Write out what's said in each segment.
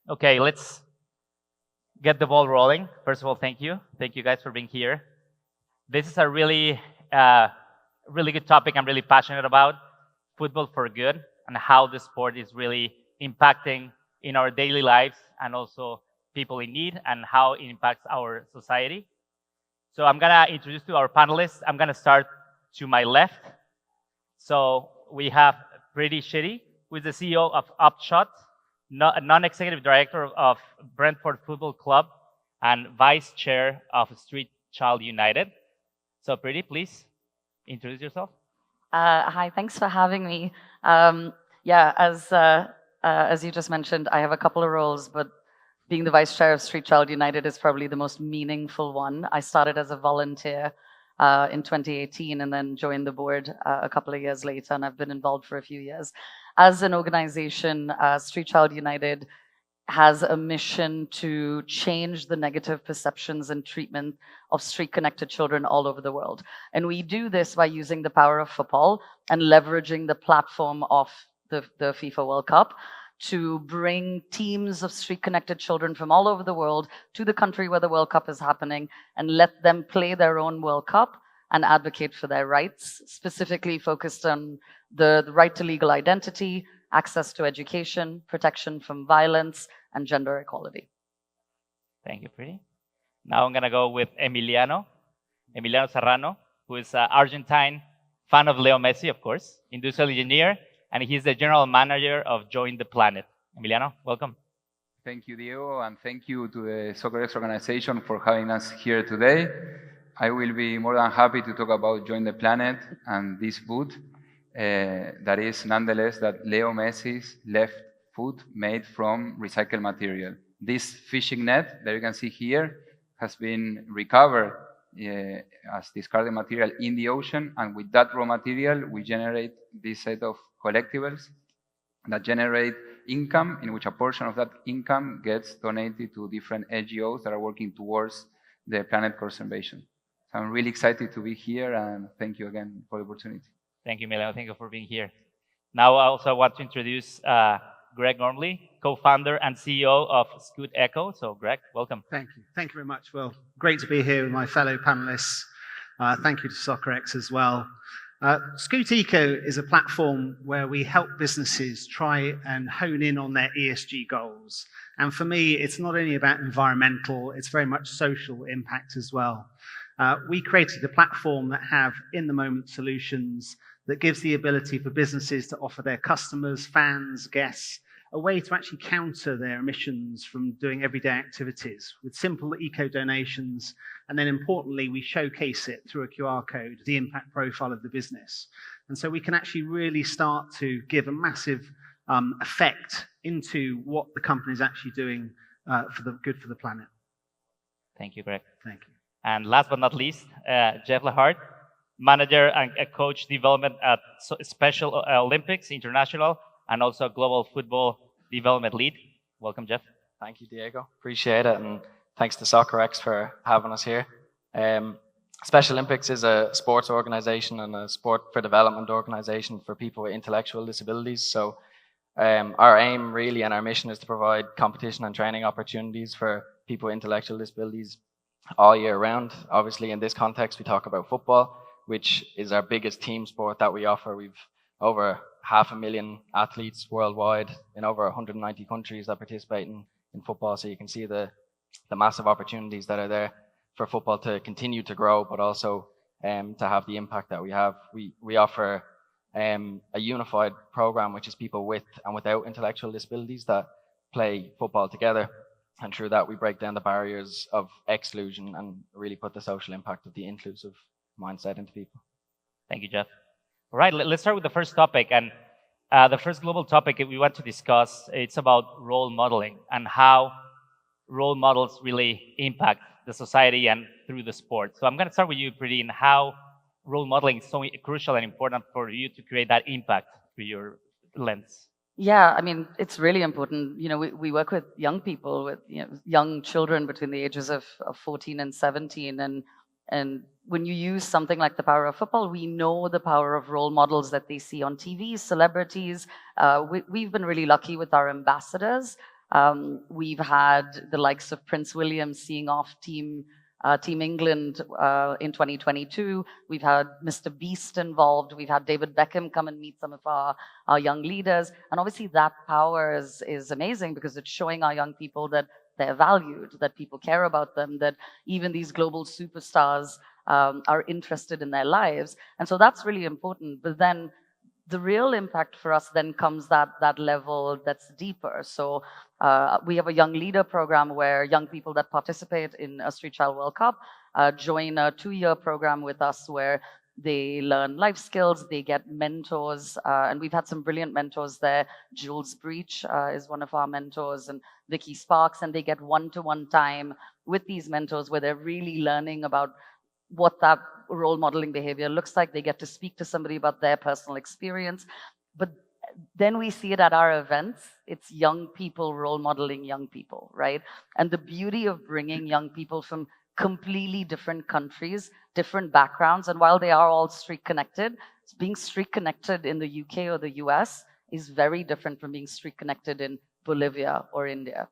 Okay, let's get the ball rolling. First of all, thank you. Thank you guys for being here. This is a really good topic I'm really passionate about, football for good, and how the sport is really impacting in our daily lives and also people in need and how it impacts our society. So I'm gonna introduce to our panelists. I'm gonna start to my left. So we have Pretty Shitty, who is the CEO of Upshot, non-executive director of Brentford Football Club, and vice chair of Street Child United. So Pretty, please introduce yourself. Hi, thanks for having me. Yeah, as you just mentioned, I have a couple of roles, but being the vice chair of Street Child United is probably the most meaningful one. I started as a volunteer in 2018 and then joined the board a couple of years later, and I've been involved for a few years. As an organization, Street Child United has a mission to change the negative perceptions and treatment of street-connected children all over the world. And we do this by using the power of football and leveraging the platform of the FIFA World Cup to bring teams of street-connected children from all over the world to the country where the World Cup is happening and let them play their own World Cup and advocate for their rights, specifically focused on the right to legal identity, access to education, protection from violence, and gender equality. Thank you, Pretty. Now I'm gonna go with Emiliano Serrano, who is an Argentine fan of Leo Messi, of course, industrial engineer, and he's the general manager of Join the Planet. Emiliano, welcome. Thank you, Diego, and thank you to the SoccerX organization for having us here today. I will be more than happy to talk about Join the Planet and this boot that is nonetheless that Leo Messi's left foot made from recycled material. This fishing net that you can see here has been recovered as discarded material in the ocean, and with that raw material we generate this set of collectibles that generate income, in which a portion of that income gets donated to different NGOs that are working towards the planet conservation. So I'm really excited to be here, and thank you again for the opportunity. Thank you, Emiliano. Thank you for being here. Now I also want to introduce Greg Gormley, co-founder and CEO of Scoot Echo. So Greg, welcome. Thank you. Thank you very much. Well, great to be here with my fellow panelists. Thank you to SoccerX as well. Scoot Eco is a platform where we help businesses try and hone in on their ESG goals. And for me, it's not only about environmental, it's very much social impact as well. We created a platform that have in-the-moment solutions that gives the ability for businesses to offer their customers, fans, guests, a way to actually counter their emissions from doing everyday activities with simple eco donations. And then importantly, we showcase it through a QR code, the impact profile of the business. And so we can actually really start to give a massive effect into what the company is actually doing for the good for the planet. Thank you, Greg. Thank you. And last but not least, Jeff Lahart, manager and coach development at Special Olympics International and also Global Football Development Lead. Welcome, Jeff. Thank you, Diego. Appreciate it. And thanks to SoccerX for having us here. Special Olympics is a sports organization and a sport for development organization for people with intellectual disabilities. So our aim really and our mission is to provide competition and training opportunities for people with intellectual disabilities all year round. Obviously, in this context, we talk about football, which is our biggest team sport that we offer. We've over 500,000 athletes worldwide in over 190 countries that participate in football. So you can see the massive opportunities that are there for football to continue to grow, but also to have the impact that we have. We offer a unified program, which is people with and without intellectual disabilities that play football together. And through that, we break down the barriers of exclusion and really put the social impact of the inclusive mindset into people. Thank you, Jeff. All right, let's start with the first topic. And the first global topic we want to discuss, it's about role modeling and how role models really impact the society and through the sport. So I'm going to start with you, Pretty, and how role modeling is so crucial and important for you to create that impact through your lens. Yeah, I mean, it's really important. You know, we work with young people, with young children between the ages of 14 and 17. And when you use something like the power of football, we know the power of role models that they see on TV, celebrities. We've been really lucky with our ambassadors. We've had the likes of Prince William seeing off Team England in 2022. We've had Mr. Beast involved. We've had David Beckham come and meet some of our young leaders. And obviously that power is amazing because it's showing our young people that they're valued, that people care about them, that even these global superstars are interested in their lives. And so that's really important. But then the real impact for us then comes that level that's deeper. So we have a young leader program where young people that participate in a Street Child World Cup join a 2-year program with us where they learn life skills, they get mentors, and we've had some brilliant mentors there. Jules Breach is one of our mentors, and Vicky Sparks, and they get one-to-one time with these mentors where they're really learning about what that role modeling behavior looks like. They get to speak to somebody about their personal experience. But then we see it at our events. It's young people role modeling young people, right? And the beauty of bringing young people from completely different countries, different backgrounds, and while they are all street connected, being street connected in the UK or the US is very different from being street connected in Bolivia or India.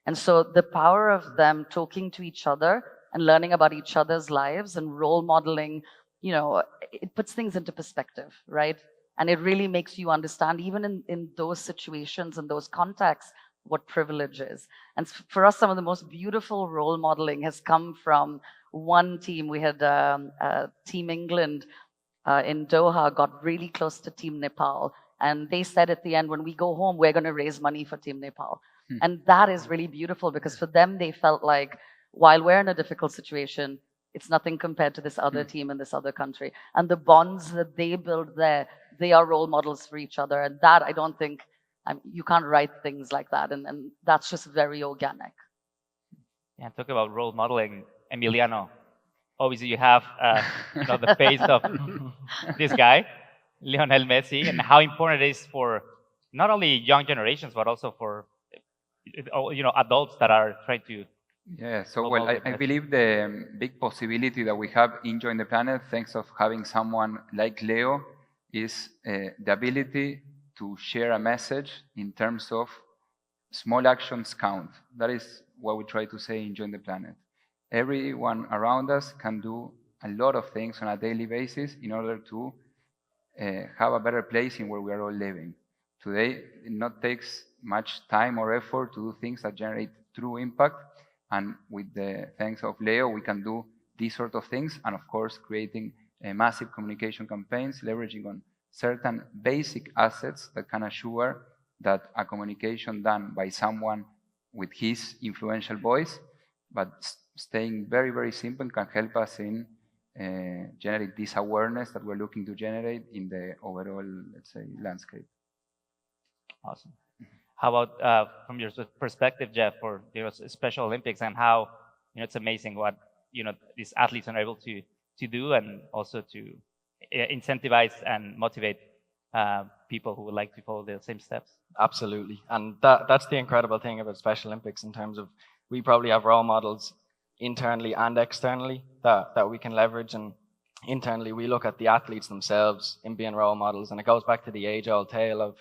And so the power of them talking to each other and learning about each other's lives and role modeling, it puts things into perspective, right? And it really makes you understand, even in those situations and those contexts, what privilege is. And for us, some of the most beautiful role modeling has come from one team. We had Team England in Doha got really close to Team Nepal. And they said at the end, when we go home, we're going to raise money for Team Nepal. And that is really beautiful because for them, they felt like, while we're in a difficult situation, it's nothing compared to this other team in this other country. And the bonds that they build there, they are role models for each other. And that, I don't think, you can't write things like that. And that's just very organic. Yeah, talk about role modeling, Emiliano. Obviously, you have the face of this guy, Lionel Messi, and how important it is for not only young generations, but also for adults that are trying to. Yeah, so well, I believe the big possibility that we have in Join the Planet, thanks of having someone like Leo, is the ability to share a message in terms of small actions count. That is what we try to say in Join the Planet. Everyone around us can do a lot of things on a daily basis in order to have a better place in where we are all living. Today, it not takes much time or effort to do things that generate true impact. And with the thanks of Leo, we can do these sort of things. And of course, creating massive communication campaigns, leveraging on certain basic assets that can assure that a communication done by someone with his influential voice, but staying very, very simple, can help us in generate this awareness that we're looking to generate in the overall, let's say, landscape. Awesome. How about from your perspective, Jeff, for Special Olympics and how it's amazing what these athletes are able to do, and also to incentivize and motivate people who would like to follow the same steps. Absolutely, and that's the incredible thing about Special Olympics in terms of we probably have role models internally and externally that we can leverage. And internally, we look at the athletes themselves in being role models, and it goes back to the age-old tale of,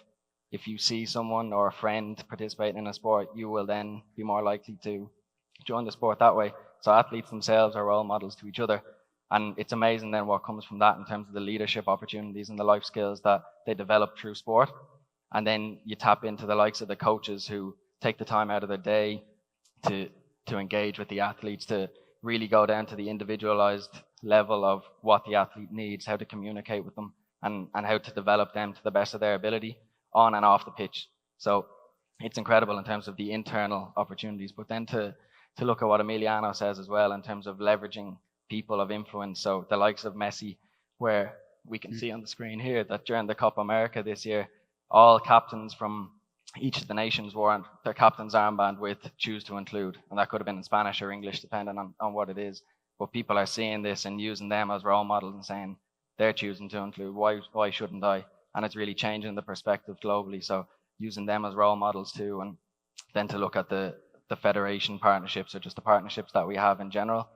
if you see someone or a friend participating in a sport, you will then be more likely to join the sport that way. So athletes themselves are role models to each other. And it's amazing then what comes from that in terms of the leadership opportunities and the life skills that they develop through sport. And then you tap into the likes of the coaches who take the time out of their day to engage with the athletes, to really go down to the individualized level of what the athlete needs, how to communicate with them, and how to develop them to the best of their ability on and off the pitch. So it's incredible in terms of the internal opportunities, but then to look at what Emiliano says as well in terms of leveraging people of influence. So the likes of Messi, where we can see on the screen here that during the Copa America this year, all captains from each of the nations wore their captain's armband with "choose to include," and that could have been in Spanish or English depending on what it is. But people are seeing this and using them as role models and saying they're choosing to include, why shouldn't I? And it's really changing the perspective globally. So using them as role models too, and then to look at the federation partnerships or just the partnerships that we have in general,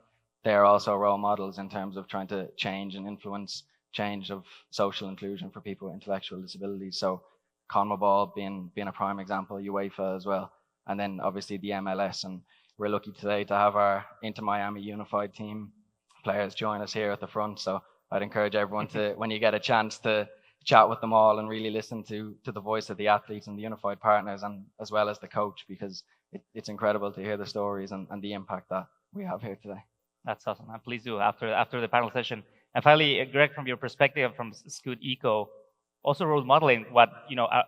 they're also role models in terms of trying to change and influence change of social inclusion for people with intellectual disabilities. So CONMEBOL being a prime example, UEFA as well. and then obviously the MLS. And we're lucky today to have our Inter Miami unified team players join us here at the front. So I'd encourage everyone to, when you get a chance, to chat with them all and really listen to the voice of the athletes and the unified partners, and as well as the coach, because it's incredible to hear the stories and the impact that we have here today. That's awesome. And please do after the panel session. And finally, Greg, from your perspective from Scoot Eco, also role modeling what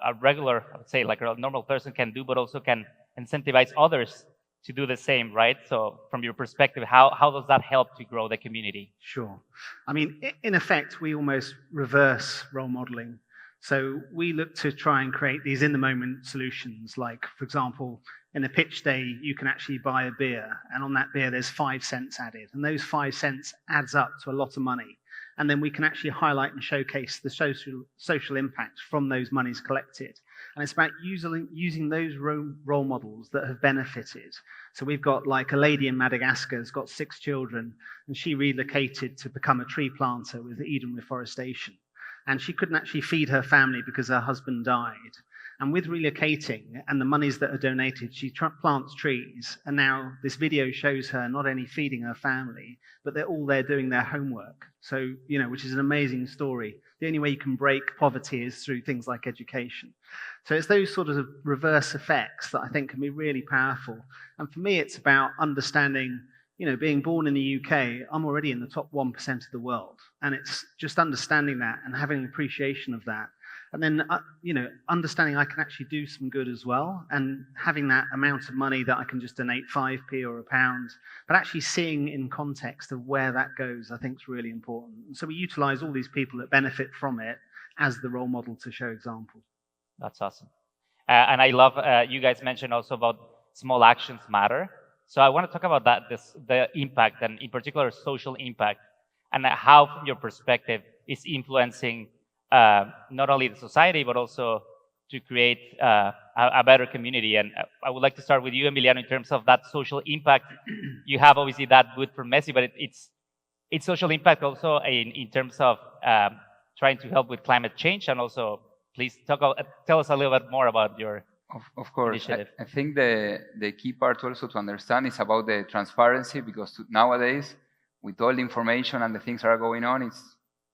a regular, I would say, like a normal person can do, but also can incentivize others to do the same, right? So from your perspective, how does that help to grow the community? Sure. I mean, in effect, we almost reverse role modeling. So we look to try and create these in-the-moment solutions. Like, for example, in a pitch day, you can actually buy a beer, and on that beer, there's 5 cents added. And those 5 cents adds up to a lot of money. And then we can actually highlight and showcase the social impact from those monies collected. And it's about using those role models that have benefited. So we've got like a lady in Madagascar who's got 6 children, and she relocated to become a tree planter with Eden Reforestation. And she couldn't actually feed her family because her husband died. And with relocating and the monies that are donated, she plants trees. And now this video shows her not only feeding her family, but they're all there doing their homework. So, which is an amazing story. The only way you can break poverty is through things like education. So it's those sort of reverse effects that I think can be really powerful. And for me, it's about understanding, being born in the UK, I'm already in the top 1% of the world. And it's just understanding that and having an appreciation of that. And then, understanding I can actually do some good as well, and having that amount of money that I can just donate 5p or £1, but actually seeing in context of where that goes, I think is really important. And so we utilize all these people that benefit from it as the role model to show examples. That's awesome. And I love, you guys mentioned also about small actions matter. So I want to talk about that, the impact, and in particular, social impact, and how, from your perspective, is influencing not only the society, but also to create a better community. And I would like to start with you, Emiliano, in terms of that social impact. You have obviously that boot for Messi, but it's social impact also in terms of trying to help with climate change. And also, please tell us a little bit more about your Of course. initiative. I think the key part also to understand is about the transparency, because nowadays, with all the information and the things that are going on, it's,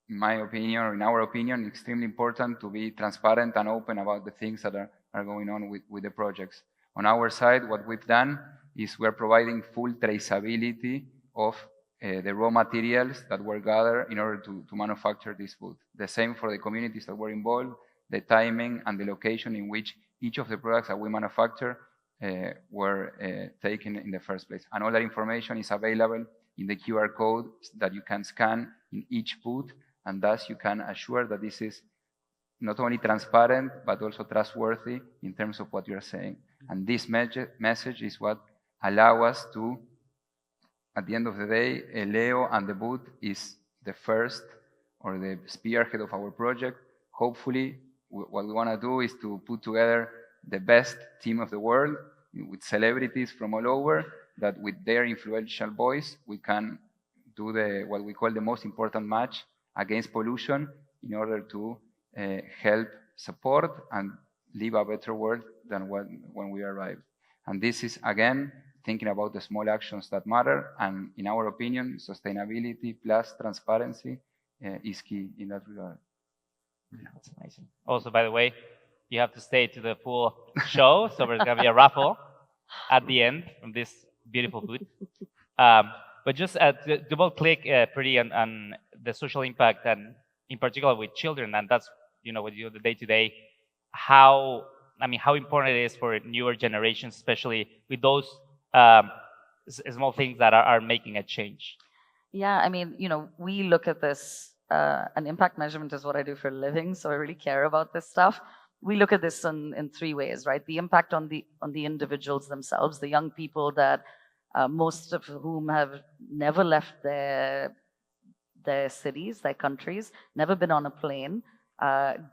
in my opinion, or in our opinion, extremely important to be transparent and open about the things that are going on with the projects. On our side, what we've done is we're providing full traceability of the raw materials that were gathered in order to manufacture this food. The same for the communities that were involved, the timing and the location in which each of the products that we manufacture were taken in the first place. And all that information is available in the QR code that you can scan in each booth, and thus you can assure that this is not only transparent, but also trustworthy in terms of what you're saying. And this message is what allows us to, at the end of the day, Leo and the booth is the first or the spearhead of our project. Hopefully, what we want to do is to put together the best team of the world with celebrities from all over, that with their influential voice, we can do what we call the most important match against pollution in order to help support and live a better world than when we arrived. And this is, again, thinking about the small actions that matter. And in our opinion, sustainability plus transparency is key in that regard. Yeah, that's amazing. Also, by the way, you have to stay to the full show, so there's going to be a raffle at the end from this beautiful booth. But just to double-click pretty on the social impact, and in particular with children, and that's what you do the day-to-day. How important it is for newer generations, especially with those small things that are making a change. Yeah, I mean, we look at this. And impact measurement is what I do for a living, so I really care about this stuff. We look at this in 3 ways, right? The impact on the individuals themselves, the young people that most of whom have never left their cities, their countries, never been on a plane,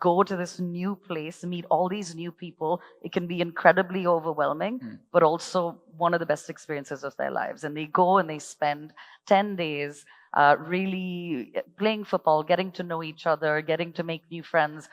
go to this new place, meet all these new people. It can be incredibly overwhelming, but also one of the best experiences of their lives. And they go and they spend 10 days really playing football, getting to know each other, getting to make new friends,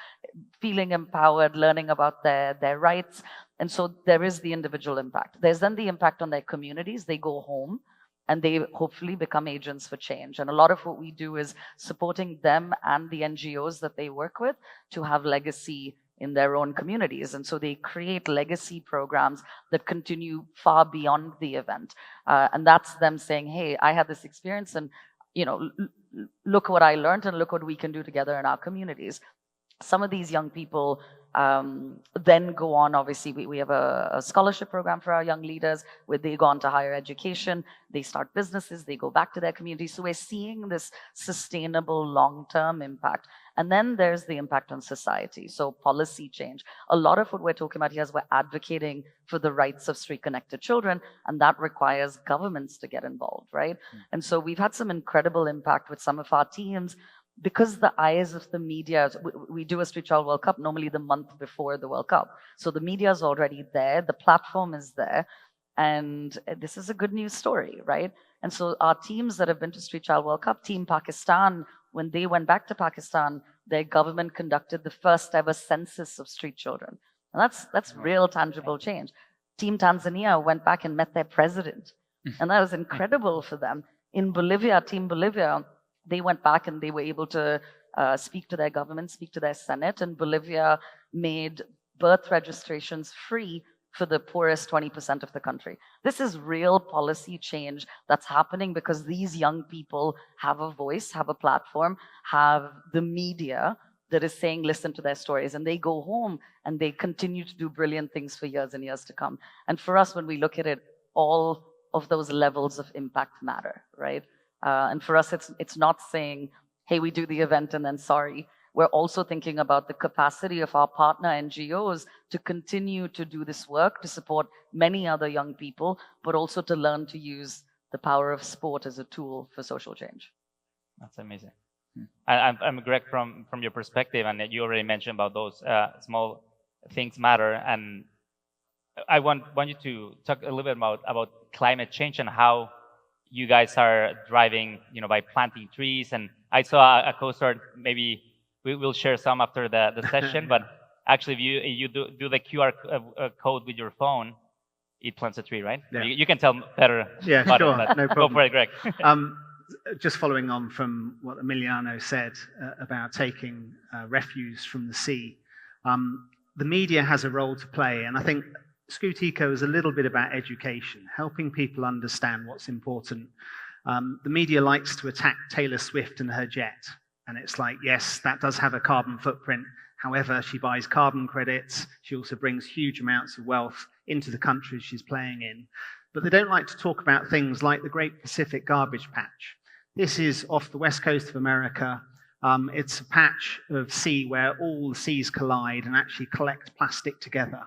feeling empowered, learning about their rights. And so there is the individual impact. There's then the impact on their communities. They go home and they hopefully become agents for change. And a lot of what we do is supporting them and the NGOs that they work with to have legacy in their own communities. And so they create legacy programs that continue far beyond the event. And that's them saying, hey, I had this experience and, look what I learned and look what we can do together in our communities. Some of these young people then go on, obviously, we have a scholarship program for our young leaders where they go on to higher education, they start businesses, they go back to their community. So we're seeing this sustainable long-term impact. And then there's the impact on society. So policy change. A lot of what we're talking about here is we're advocating for the rights of street-connected children, and that requires governments to get involved, right? And so we've had some incredible impact with some of our teams. Because the eyes of the media, we do a Street Child World Cup normally the month before the World Cup. So the media is already there, the platform is there, and this is a good news story, right? And so our teams that have been to Street Child World Cup, Team Pakistan, when they went back to Pakistan, their government conducted the first ever census of street children. And that's real tangible change. Team Tanzania went back and met their president, and that was incredible for them. In Bolivia, Team Bolivia, they went back and they were able to speak to their government, speak to their Senate, and Bolivia made birth registrations free for the poorest 20% of the country. This is real policy change that's happening because these young people have a voice, have a platform, have the media that is saying, listen to their stories, and they go home and they continue to do brilliant things for years and years to come. And for us, when we look at it, all of those levels of impact matter, right? And for us, it's not saying, hey, we do the event and then sorry. We're also thinking about the capacity of our partner NGOs to continue to do this work, to support many other young people, but also to learn to use the power of sport as a tool for social change. That's amazing. I'm Greg from your perspective, and you already mentioned about those small things matter. And I want you to talk a little bit about climate change and how you guys are driving, by planting trees. And I saw a co-start, maybe we will share some after the session, but actually if you do the QR code with your phone, it plants a tree, right? Yeah. You can tell better. Yeah, sure, no problem. Go for it, Greg. Just following on from what Emiliano said about taking refuse from the sea, the media has a role to play, and I think Scoot Eco is a little bit about education, helping people understand what's important. The media likes to attack Taylor Swift and her jet, and it's like, yes, that does have a carbon footprint. However, she buys carbon credits. She also brings huge amounts of wealth into the countries she's playing in. But they don't like to talk about things like the Great Pacific Garbage Patch. This is off the west coast of America. It's a patch of sea where all the seas collide and actually collect plastic together.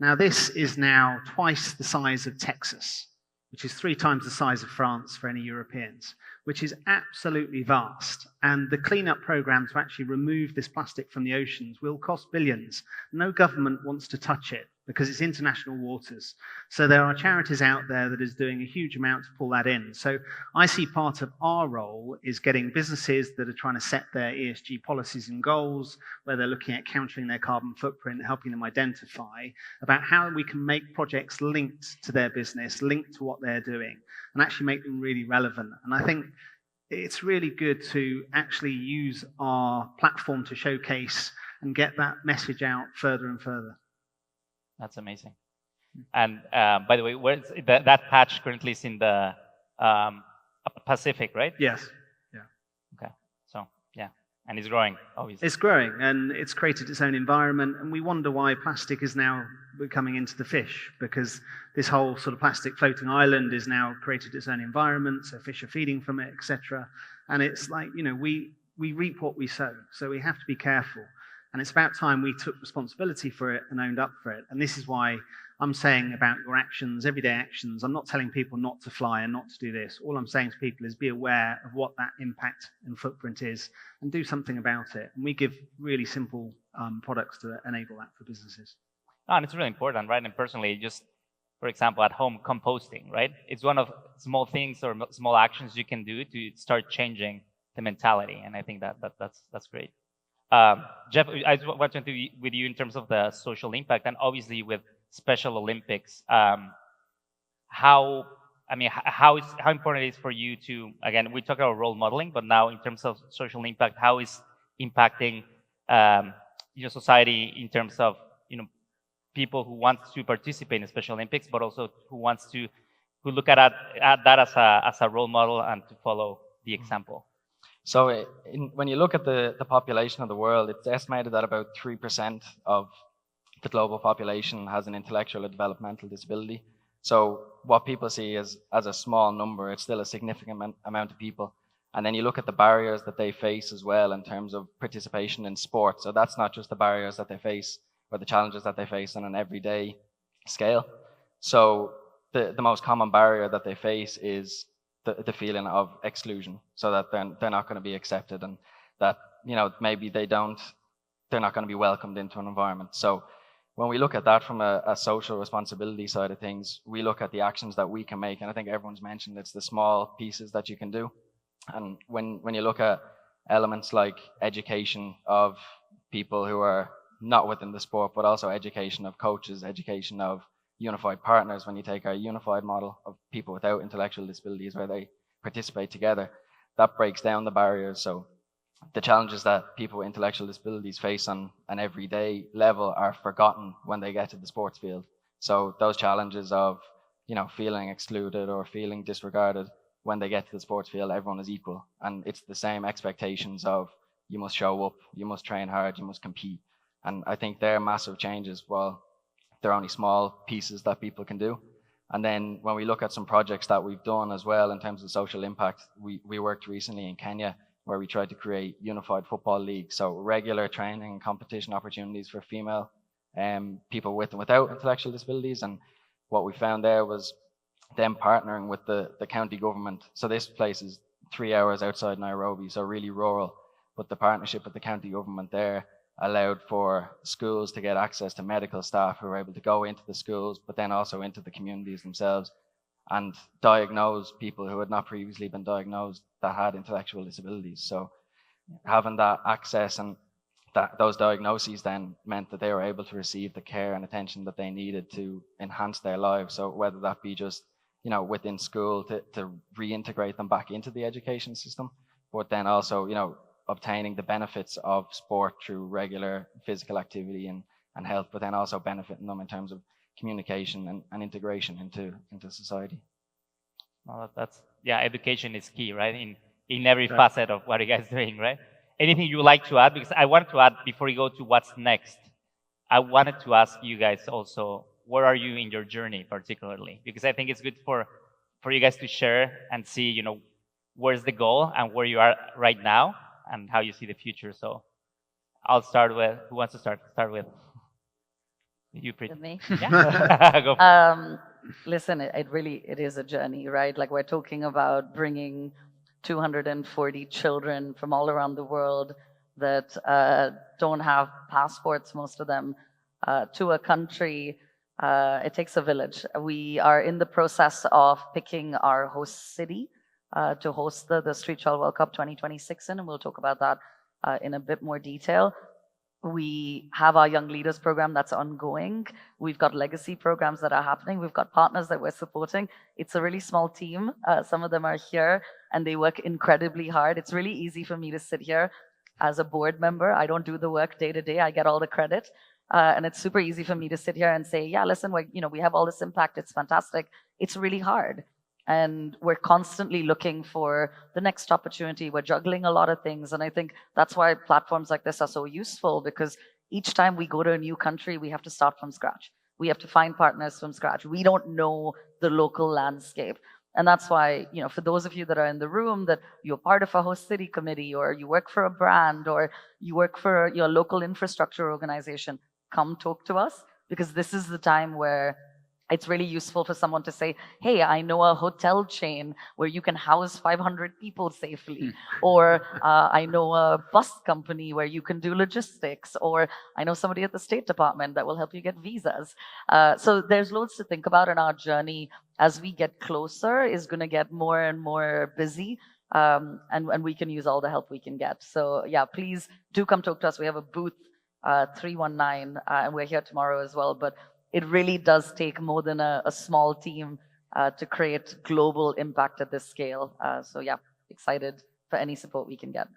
Now, this is now twice the size of Texas, which is 3 times the size of France for any Europeans, which is absolutely vast. And the cleanup program to actually remove this plastic from the oceans will cost billions. No government wants to touch it because it's international waters. So there are charities out there that is doing a huge amount to pull that in. So I see part of our role is getting businesses that are trying to set their ESG policies and goals, where they're looking at countering their carbon footprint, helping them identify about how we can make projects linked to their business, linked to what they're doing, and actually make them really relevant. And I think it's really good to actually use our platform to showcase and get that message out further and further. That's amazing. And by the way, where's that patch currently is in the Pacific, right? Yes. Yeah. Okay. So yeah, and it's growing, obviously. It's growing, and it's created its own environment. And we wonder why plastic is now coming into the fish, because this whole sort of plastic floating island is now created its own environment. So fish are feeding from it, etc. And it's like, we reap what we sow. So we have to be careful. And it's about time we took responsibility for it and owned up for it. And this is why I'm saying about your actions, everyday actions. I'm not telling people not to fly and not to do this. All I'm saying to people is be aware of what that impact and footprint is and do something about it. And we give really simple products to enable that for businesses. Oh, and it's really important, right? And personally, just for example, at home, composting, right? It's one of small things or small actions you can do to start changing the mentality. And I think that's great. Jeff, I want to do with you in terms of the social impact, and obviously with Special Olympics. How how important it is for you to, again, we talk about role modeling, but now in terms of social impact, how is impacting society in terms of people who want to participate in Special Olympics, but also who look at that as a role model and to follow the example. So when you look at the population of the world, it's estimated that about 3% of the global population has an intellectual or developmental disability. So what people see as a small number, it's still a significant amount of people. And then you look at the barriers that they face as well in terms of participation in sport. So that's not just the barriers that they face or the challenges that they face on an everyday scale. So the most common barrier that they face is the feeling of exclusion, so that they're not going to be accepted, and that maybe they're not going to be welcomed into an environment. So when we look at that from a social responsibility side of things, we look at the actions that we can make, and I think everyone's mentioned it's the small pieces that you can do. And when you look at elements like education of people who are not within the sport, but also education of coaches, education of unified partners, when you take our unified model of people without intellectual disabilities where they participate together, that breaks down the barriers. So the challenges that people with intellectual disabilities face on an everyday level are forgotten when they get to the sports field. So those challenges of feeling excluded or feeling disregarded, when they get to the sports field, everyone is equal, and it's the same expectations of you must show up, you must train hard, you must compete. And I think they're massive changes. Well, they're only small pieces that people can do. And then when we look at some projects that we've done as well in terms of social impact, we worked recently in Kenya where we tried to create unified football leagues, so regular training and competition opportunities for female people with and without intellectual disabilities. And what we found there was them partnering with the county government. So this place is 3 hours outside Nairobi, so really rural, but the partnership with the county government there allowed for schools to get access to medical staff who were able to go into the schools, but then also into the communities themselves and diagnose people who had not previously been diagnosed that had intellectual disabilities. So having that access and those diagnoses then meant that they were able to receive the care and attention that they needed to enhance their lives. So whether that be just within school to reintegrate them back into the education system, but then also obtaining the benefits of sport through regular physical activity and health, but then also benefiting them in terms of communication and integration into society. Well, education is key, right? In every facet of what you guys are doing, right? Anything you would like to add? Because I wanted to add, before we go to what's next, I wanted to ask you guys also, where are you in your journey particularly? Because I think it's good for you guys to share and see, where's the goal and where you are right now and how you see the future. So I'll start with, who wants to start? Start with you, Preeti. With me? Yeah. Go. Listen, it is a journey, right? Like we're talking about bringing 240 children from all around the world that don't have passports, most of them, to a country. It takes a village. We are in the process of picking our host city to host the Street Child World Cup 2026 in, and we'll talk about that in a bit more detail. We have our Young Leaders program that's ongoing. We've got legacy programs that are happening. We've got partners that we're supporting. It's a really small team. Some of them are here and they work incredibly hard. It's really easy for me to sit here as a board member. I don't do the work day to day. I get all the credit. And it's super easy for me to sit here and say, yeah, listen, we have all this impact. It's fantastic. It's really hard. And we're constantly looking for the next opportunity. We're juggling a lot of things. And I think that's why platforms like this are so useful, because each time we go to a new country, we have to start from scratch. We have to find partners from scratch. We don't know the local landscape. And that's why, for those of you that are in the room, that you're part of a host city committee, or you work for a brand, or you work for your local infrastructure organization, come talk to us, because this is the time where it's really useful for someone to say, hey, I know a hotel chain where you can house 500 people safely. Or I know a bus company where you can do logistics. Or I know somebody at the State Department that will help you get visas. So there's loads to think about, in our journey as we get closer is going to get more and more busy. And we can use all the help we can get. So yeah, please do come talk to us. We have a booth 319, and we're here tomorrow as well. But it really does take more than a small team to create global impact at this scale. So yeah, excited for any support we can get.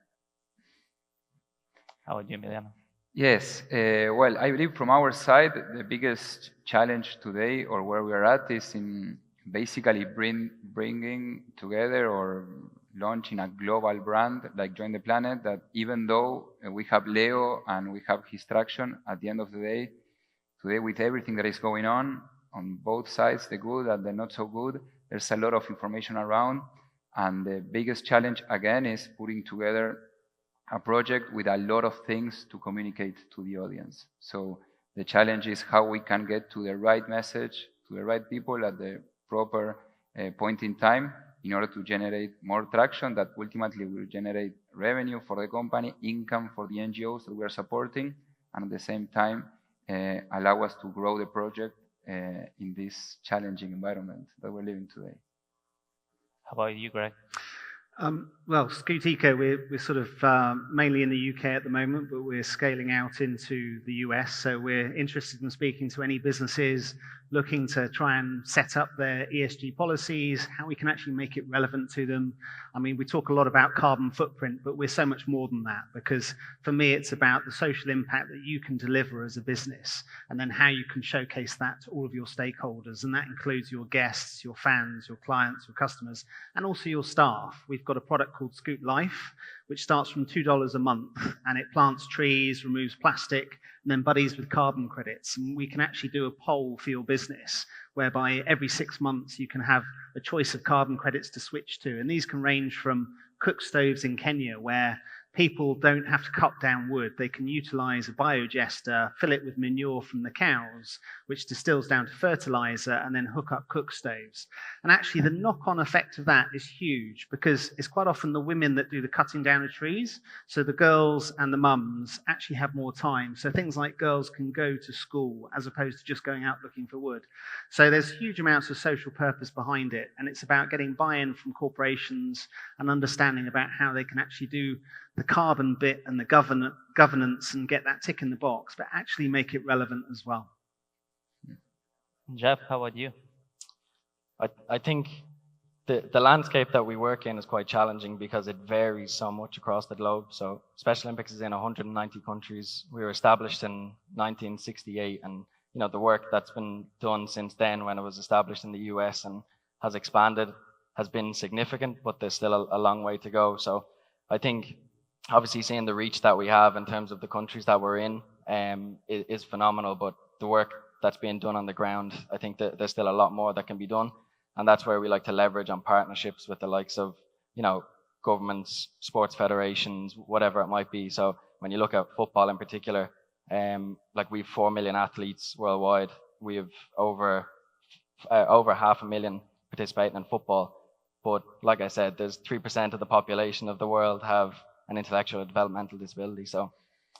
How about you, Emiliano? Yes, well, I believe from our side, the biggest challenge today, or where we are at, is in basically bringing together or launching a global brand like Join the Planet, that even though we have Leo and we have his traction, at the end of the day, today with everything that is going on both sides, the good and the not so good, there's a lot of information around. And the biggest challenge, again, is putting together a project with a lot of things to communicate to the audience. So the challenge is how we can get to the right message, to the right people at the proper point in time in order to generate more traction that ultimately will generate revenue for the company, income for the NGOs that we are supporting, and at the same time allow us to grow the project in this challenging environment that we're living today. How about you, Greg? Well, Scoot Eco, we're sort of mainly in the UK at the moment, but we're scaling out into the US. So we're interested in speaking to any businesses looking to try and set up their ESG policies, how we can actually make it relevant to them. I mean, we talk a lot about carbon footprint, but we're so much more than that, because for me, it's about the social impact that you can deliver as a business, and then how you can showcase that to all of your stakeholders. And that includes your guests, your fans, your clients, your customers, and also your staff. We've got a product called Scoot Life, which starts from $2 a month, and it plants trees, removes plastic, and then buddies with carbon credits. And we can actually do a poll for your business, whereby every 6 months you can have a choice of carbon credits to switch to. And these can range from cook stoves in Kenya, where people don't have to cut down wood. They can utilize a biogester, fill it with manure from the cows, which distills down to fertilizer, and then hook up cook stoves. And actually the knock-on effect of that is huge, because it's quite often the women that do the cutting down of trees. So the girls and the mums actually have more time. So things like girls can go to school as opposed to just going out looking for wood. So there's huge amounts of social purpose behind it. And it's about getting buy-in from corporations and understanding about how they can actually do the carbon bit and the governance and get that tick in the box, but actually make it relevant as well. Jeff, how about you? I think the landscape that we work in is quite challenging because it varies so much across the globe. So Special Olympics is in 190 countries. We were established in 1968, and the work that's been done since then, when it was established in the US and has expanded, has been significant, but there's still a long way to go. So I think obviously seeing the reach that we have in terms of the countries that we're in is phenomenal, but the work that's being done on the ground, I think that there's still a lot more that can be done. And that's where we like to leverage on partnerships with the likes of, governments, sports federations, whatever it might be. So when you look at football in particular, we have 4 million athletes worldwide. We have over 500,000 participating in football. But like I said, there's 3% of the population of the world have an intellectual or developmental disability. So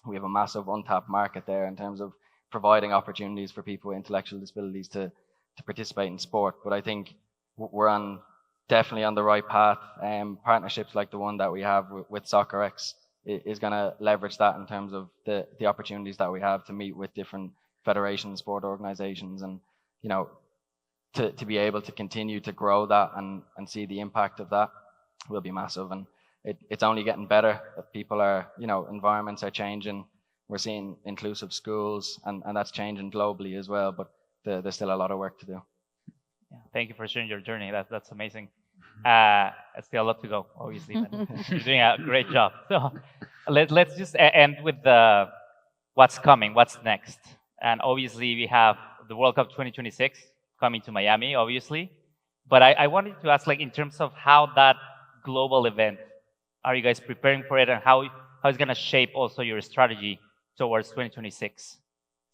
we have a massive untapped market there in terms of providing opportunities for people with intellectual disabilities to participate in sport. But I think we're definitely on the right path. Partnerships like the one that we have with SoccerX is going to leverage that in terms of the opportunities that we have to meet with different federations, sport organizations, and to be able to continue to grow that and see the impact of that will be massive. And it's only getting better. People are, environments are changing. We're seeing inclusive schools, and that's changing globally as well. But there's still a lot of work to do. Yeah, thank you for sharing your journey. That's amazing. Still a lot to go, obviously, but you're doing a great job. So let's just end with what's coming, what's next. And obviously, we have the World Cup 2026 coming to Miami, obviously. But I wanted to ask, in terms of how that global event, are you guys preparing for it, and how it's going to shape also your strategy towards 2026?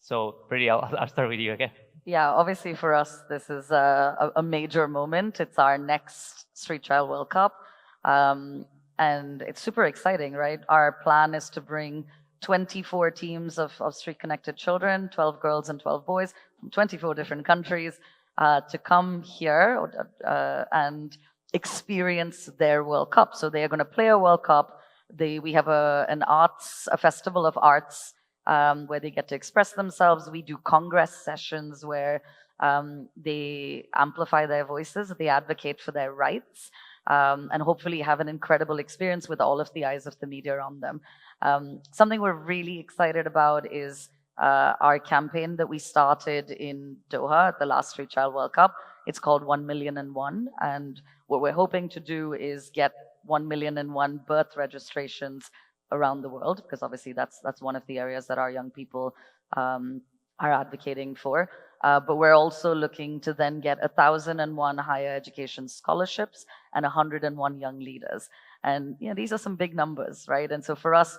So, Pretty, I'll start with you again. Yeah, obviously for us, this is a major moment. It's our next Street Trial World Cup. And it's super exciting, right? Our plan is to bring 24 teams of street connected children, 12 girls and 12 boys from 24 different countries to come here and experience their World Cup. So they are going to play a World Cup. We have a festival of arts where they get to express themselves. We do congress sessions where they amplify their voices, they advocate for their rights, and hopefully have an incredible experience with all of the eyes of the media on them. Something we're really excited about is our campaign that we started in Doha at the last Street Child World Cup. It's called 1,000,001, and what we're hoping to do is get 1,000,001 birth registrations around the world, because obviously that's one of the areas that our young people are advocating for. But we're also looking to then get 1,001 higher education scholarships and 101 young leaders. And these are some big numbers, right? And so for us,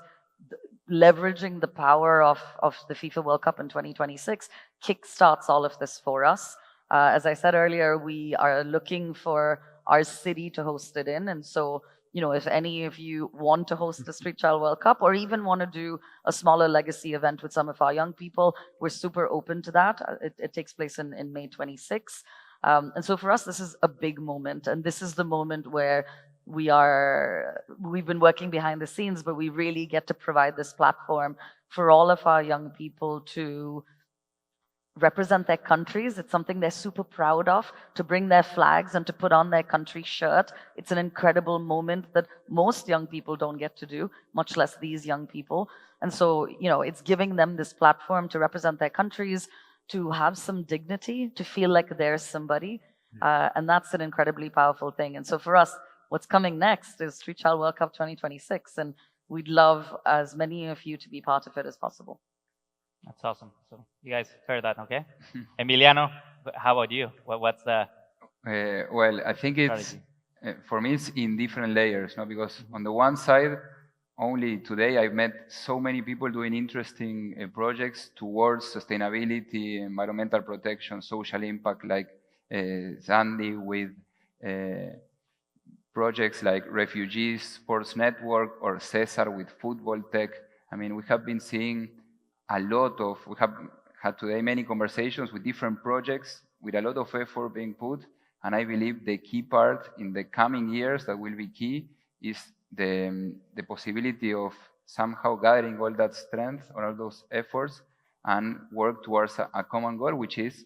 leveraging the power of the FIFA World Cup in 2026 kickstarts all of this for us. As I said earlier, we are looking for our city to host it in. And so, if any of you want to host the Street Child World Cup, or even want to do a smaller legacy event with some of our young people, we're super open to that. It takes place in May 26. And so for us, this is a big moment. And this is the moment where we've been working behind the scenes, but we really get to provide this platform for all of our young people to represent their countries. It's something they're super proud of, to bring their flags and to put on their country shirt. It's an incredible moment that most young people don't get to do, much less these young people. And so, it's giving them this platform to represent their countries, to have some dignity, to feel like they're somebody. And that's an incredibly powerful thing. And so for us, what's coming next is Street Child World Cup 2026. And we'd love as many of you to be part of it as possible. That's awesome. So you guys heard that, okay? Emiliano, how about you? What's the well, I think it's for me it's in different layers, no? Because on the one side, only today I've met so many people doing interesting projects towards sustainability, environmental protection, social impact, like Sandy with projects like Refugees Sports Network, or Cesar with football tech. I mean, we have been seeing we have had today many conversations with different projects with a lot of effort being put. And I believe the key part in the coming years that will be key is the possibility of somehow gathering all that strength or all those efforts and work towards a common goal, which is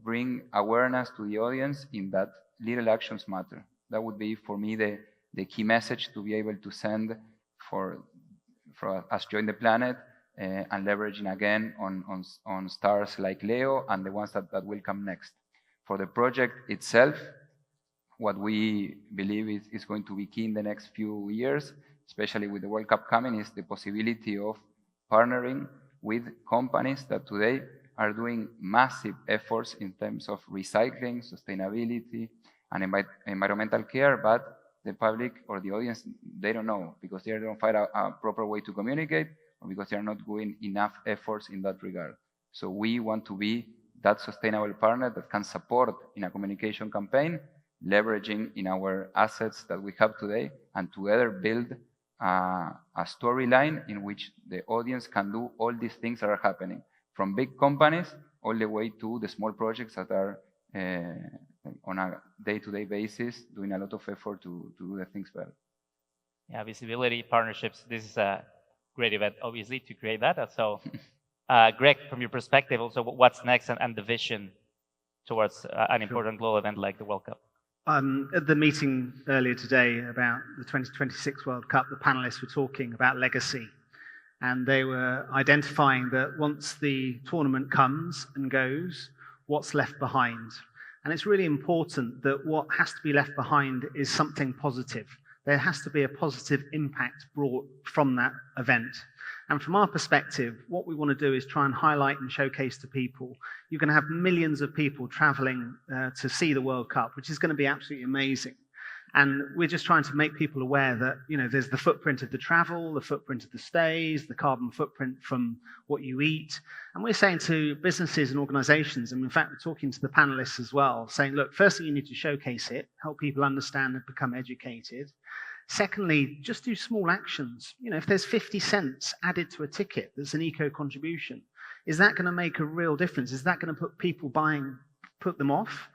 bring awareness to the audience in that little actions matter. That would be, for me, the key message to be able to send for us Join the Planet, and leveraging again on stars like Leo and the ones that will come next. For the project itself, what we believe is going to be key in the next few years, especially with the World Cup coming, is the possibility of partnering with companies that today are doing massive efforts in terms of recycling, sustainability, and environmental care, but the public or the audience, they don't know, because they don't find a proper way to communicate, or because they are not doing enough efforts in that regard. So we want to be that sustainable partner that can support in a communication campaign, leveraging in our assets that we have today, and together build a storyline in which the audience can do all these things that are happening, from big companies all the way to the small projects that are on a day-to-day basis doing a lot of effort to do the things well. Yeah, visibility, partnerships. This is a great event, obviously, to create that. So, Greg, from your perspective, also, what's next and the vision towards an important global event like the World Cup? At the meeting earlier today about the 2026 World Cup, the panelists were talking about legacy. And they were identifying that once the tournament comes and goes, what's left behind? And it's really important that what has to be left behind is something positive. There has to be a positive impact brought from that event. And from our perspective, what we want to do is try and highlight and showcase to people. You're going to have millions of people traveling to see the World Cup, which is going to be absolutely amazing. And we're just trying to make people aware that, there's the footprint of the travel, the footprint of the stays, the carbon footprint from what you eat. And we're saying to businesses and organizations, and in fact, we're talking to the panelists as well, saying, look, firstly, you need to showcase it, help people understand and become educated. Secondly, just do small actions. If there's 50 cents added to a ticket that's an eco contribution, is that going to make a real difference? Is that going to put people buying put them off?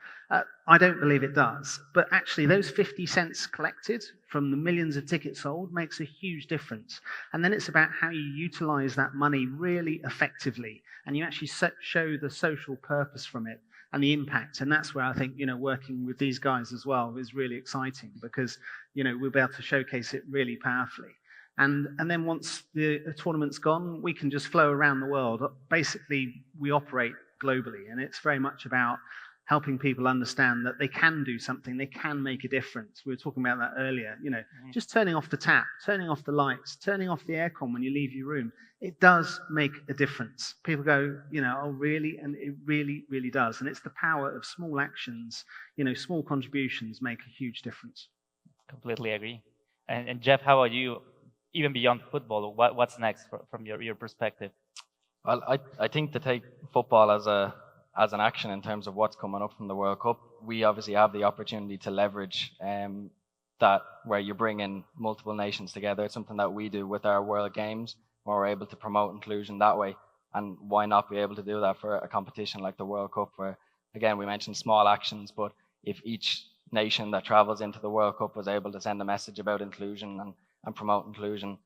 I don't believe it does. But actually, those 50 cents collected from the millions of tickets sold makes a huge difference. And then it's about how you utilize that money really effectively, and you actually show the social purpose from it and the impact. And that's where I think, working with these guys as well is really exciting, because, we'll be able to showcase it really powerfully. And then once the tournament's gone, we can just flow around the world. Basically, we operate globally, and it's very much about helping people understand that they can do something, they can make a difference. We were talking about that earlier, just turning off the tap, turning off the lights, turning off the aircon when you leave your room. It does make a difference. People go, oh, really? And it really, really does. And it's the power of small actions, small contributions make a huge difference. Completely agree. And Jeff, how about you? Even beyond football, what's next from your perspective? Well, I think to take football as an action in terms of what's coming up from the World Cup, we obviously have the opportunity to leverage that, where you bring in multiple nations together. It's something that we do with our World Games, where we're able to promote inclusion that way. And why not be able to do that for a competition like the World Cup, where, again, we mentioned small actions, but if each nation that travels into the World Cup was able to send a message about inclusion and promote inclusion,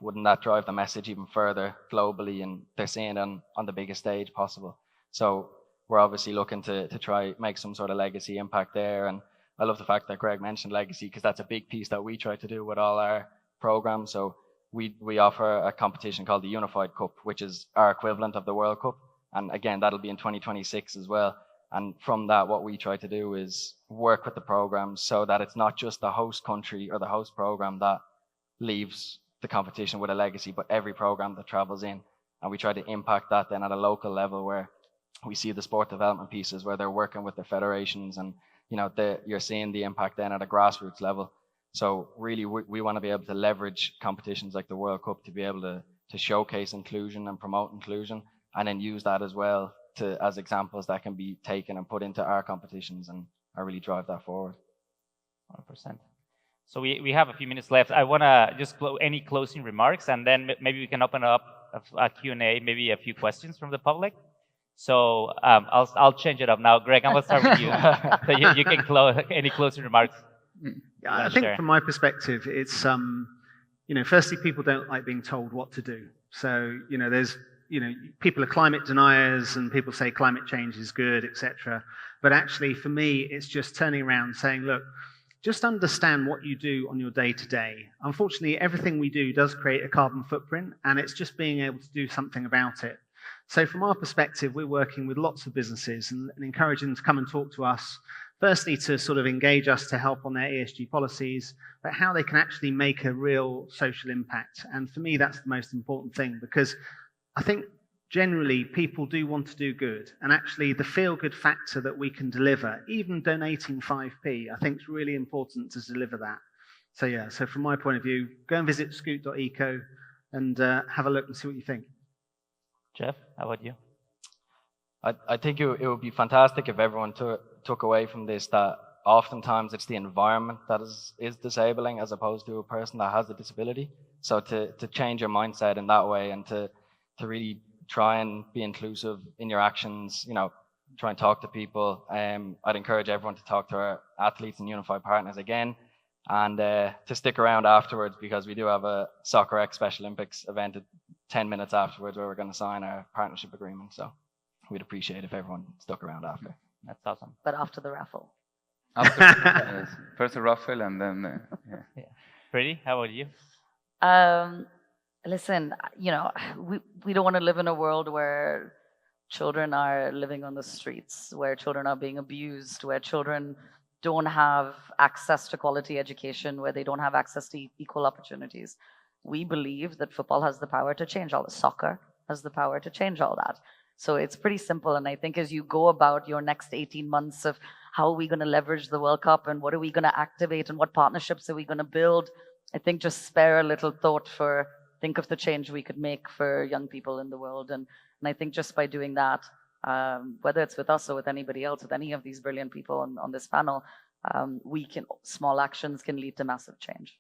wouldn't that drive the message even further globally? And they're seeing it on the biggest stage possible. So we're obviously looking to try make some sort of legacy impact there. And I love the fact that Greg mentioned legacy, because that's a big piece that we try to do with all our programs. So we offer a competition called the Unified Cup, which is our equivalent of the World Cup. And again, that'll be in 2026 as well. And from that, what we try to do is work with the programs so that it's not just the host country or the host program that leaves the competition with a legacy, but every program that travels in. And we try to impact that then at a local level, where we see the sport development pieces where they're working with the federations, and you're seeing the impact then at a grassroots level. So really, we want to be able to leverage competitions like the World Cup to be able to showcase inclusion and promote inclusion, and then use that as well as examples that can be taken and put into our competitions and really drive that forward. 100%. So we have a few minutes left. I want to just any closing remarks, and then maybe we can open up a Q&A, maybe a few questions from the public. So I'll change it up now. Greg, I'm going to start with you. So you can close any closing remarks. Yeah, I think from my perspective, it's, firstly, people don't like being told what to do. So, there's, people are climate deniers, and people say climate change is good, etc. But actually, for me, it's just turning around saying, look, just understand what you do on your day-to-day. Unfortunately, everything we do does create a carbon footprint, and it's just being able to do something about it. So from our perspective, we're working with lots of businesses and encouraging them to come and talk to us, firstly to sort of engage us to help on their ESG policies, but how they can actually make a real social impact. And for me, that's the most important thing, because I think generally people do want to do good, and actually the feel-good factor that we can deliver, even donating 5p, I think is really important to deliver that. So yeah, so from my point of view, go and visit scoot.eco and have a look and see what you think. Jeff, how about you? I think it would be fantastic if everyone took away from this that oftentimes it's the environment that is disabling as opposed to a person that has a disability. So to change your mindset in that way, and to really try and be inclusive in your actions, try and talk to people. I'd encourage everyone to talk to our athletes and unified partners again, and to stick around afterwards, because we do have a Soccer X Special Olympics event at 10 minutes afterwards where we're going to sign our partnership agreement. So we'd appreciate if everyone stuck around after. That's awesome. But after the raffle. After, first the raffle, and then yeah. Pretty, how about you? Listen, we don't want to live in a world where children are living on the streets, where children are being abused, where children don't have access to quality education, where they don't have access to equal opportunities. We believe that football has the power to change all this. Soccer has the power to change all that. So it's pretty simple. And I think as you go about your next 18 months of how are we going to leverage the World Cup, and what are we going to activate, and what partnerships are we going to build, I think just spare a little thought for, think of the change we could make for young people in the world. And I think just by doing that, whether it's with us or with anybody else, with any of these brilliant people on this panel, small actions can lead to massive change.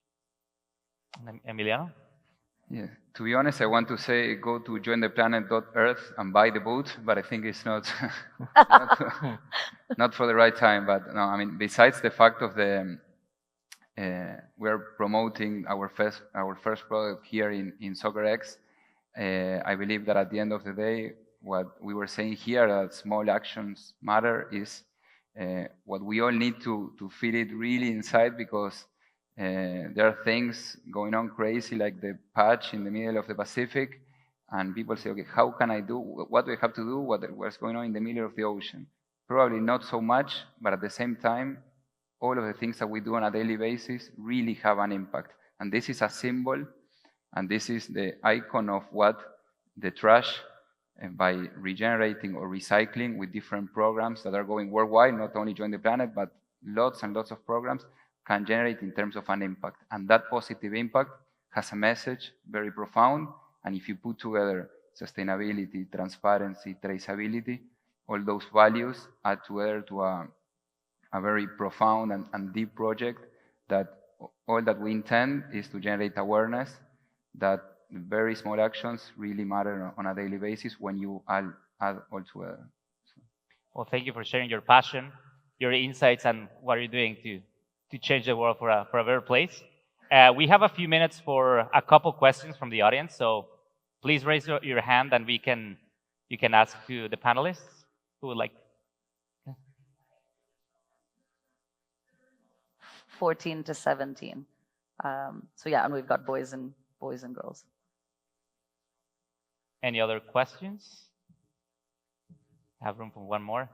Emiliano? Yeah. To be honest, I want to say go to jointheplanet.earth and buy the boot, but I think it's not not for the right time. But no, I mean, besides the fact of the we're promoting our first product here in SoccerX. I believe that at the end of the day, what we were saying here, that small actions matter, is what we all need to feel it really inside, because there are things going on crazy, like the patch in the middle of the Pacific, and people say, okay, how can I do, what do I have to do, what's going on in the middle of the ocean? Probably not so much, but at the same time, all of the things that we do on a daily basis really have an impact. And this is a symbol, and this is the icon of what the trash, by regenerating or recycling with different programs that are going worldwide, not only Join the Planet, but lots and lots of programs, can generate in terms of an impact. And that positive impact has a message very profound. And if you put together sustainability, transparency, traceability, all those values add together to a very profound and deep project that all that we intend is to generate awareness that very small actions really matter on a daily basis when you add all together. Well, thank you for sharing your passion, your insights, and what you're doing to change the world for a better place. We have a few minutes for a couple questions from the audience, so please raise your hand and you can ask to the panelists who would like. 14 to 17. So yeah, and we've got boys and girls. Any other questions? Have room for one more.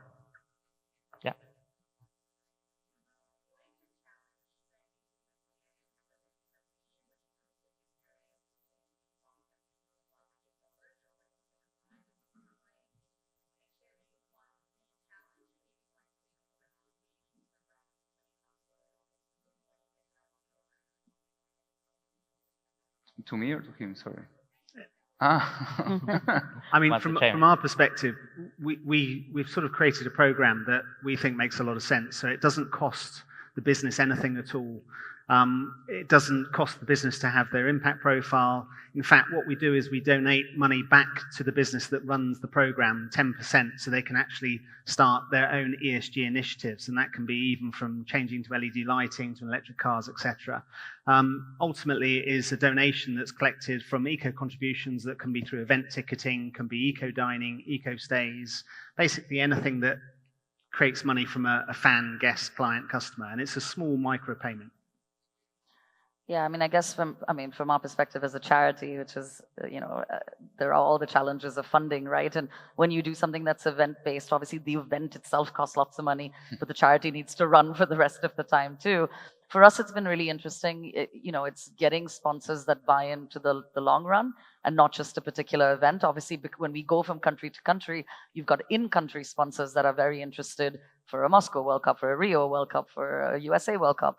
Yeah. To me or to him? Sorry. I mean, from our perspective, we've sort of created a program that we think makes a lot of sense. So it doesn't cost the business anything at all. It doesn't cost the business to have their impact profile. In fact, what we do is we donate money back to the business that runs the program, 10%, so they can actually start their own ESG initiatives. And that can be even from changing to LED lighting to electric cars, etc. Ultimately, it is a donation that's collected from eco contributions that can be through event ticketing, can be eco dining, eco stays, basically anything that creates money from a fan, guest, client, customer. And it's a small micro payment. Yeah, I mean, I guess from our perspective as a charity, which is, there are all the challenges of funding, right? And when you do something that's event-based, obviously the event itself costs lots of money, but the charity needs to run for the rest of the time too. For us, it's been really interesting. It's getting sponsors that buy into the long run and not just a particular event. Obviously, when we go from country to country, you've got in-country sponsors that are very interested for a Moscow World Cup, for a Rio World Cup, for a USA World Cup.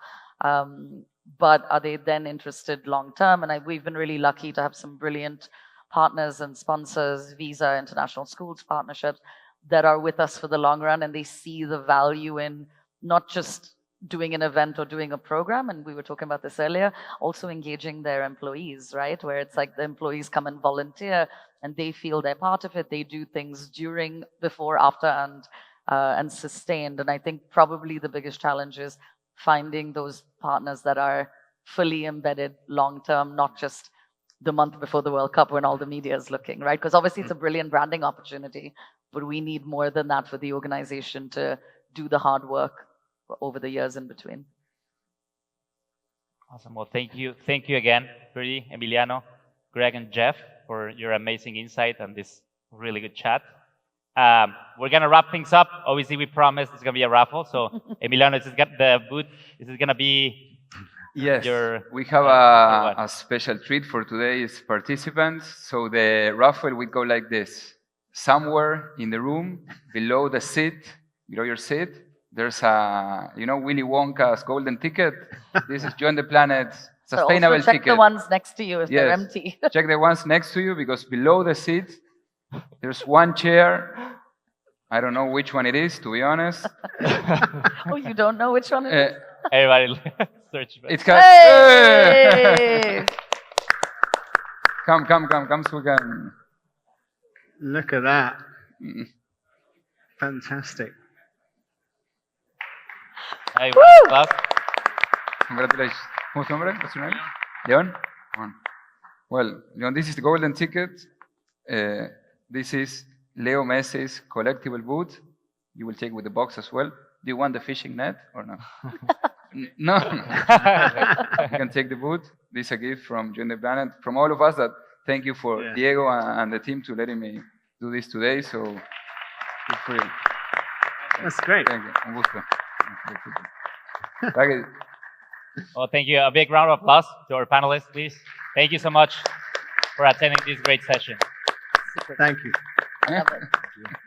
But are they then interested long term? And we've been really lucky to have some brilliant partners and sponsors, Visa, International Schools Partnerships, that are with us for the long run, and they see the value in not just doing an event or doing a program, and we were talking about this earlier, also engaging their employees, right? Where it's like the employees come and volunteer and they feel they're part of it. They do things during, before, after, and sustained. And I think probably the biggest challenge is finding those partners that are fully embedded long term, not just the month before the World Cup when all the media is looking, right? Because obviously it's a brilliant branding opportunity, but we need more than that for the organization to do the hard work over the years in between. Awesome. Well, thank you again, Rudy, Emiliano, Greg, and Jeff, for your amazing insight and this really good chat. We're gonna wrap things up. Obviously, we promised it's gonna be a raffle. So, Emiliano, is it gonna be? Yes, we have a special treat for today's participants. So the raffle would go like this: somewhere in the room, below your seat, there's a Willy Wonka's golden ticket. This is Join the Planet's sustainable so check ticket. Check the ones next to you if they're empty. Check the ones next to you, because below the seat, there's one chair. I don't know which one it is, to be honest. Oh, you don't know which one it is? Everybody search for it. It's got. Hey! Come so we can. Look at that. Mm. Fantastic. Hey, round of applause. Congratulations. ¿Cómo es tu nombre? What's your name? Leon? Well, Leon, this is the golden ticket. This is Leo Messi's collectible boot. You will take with the box as well. Do you want the fishing net or no? No. You can take the boot. This is a gift from Join the Planet. From all of us that thank you for Diego and the team to letting me do this today. So feel free. That's great. Thank you. Un gusto. Thank you. Well, thank you. A big round of applause to our panelists, please. Thank you so much for attending this great session. Super. Thank you. Love it.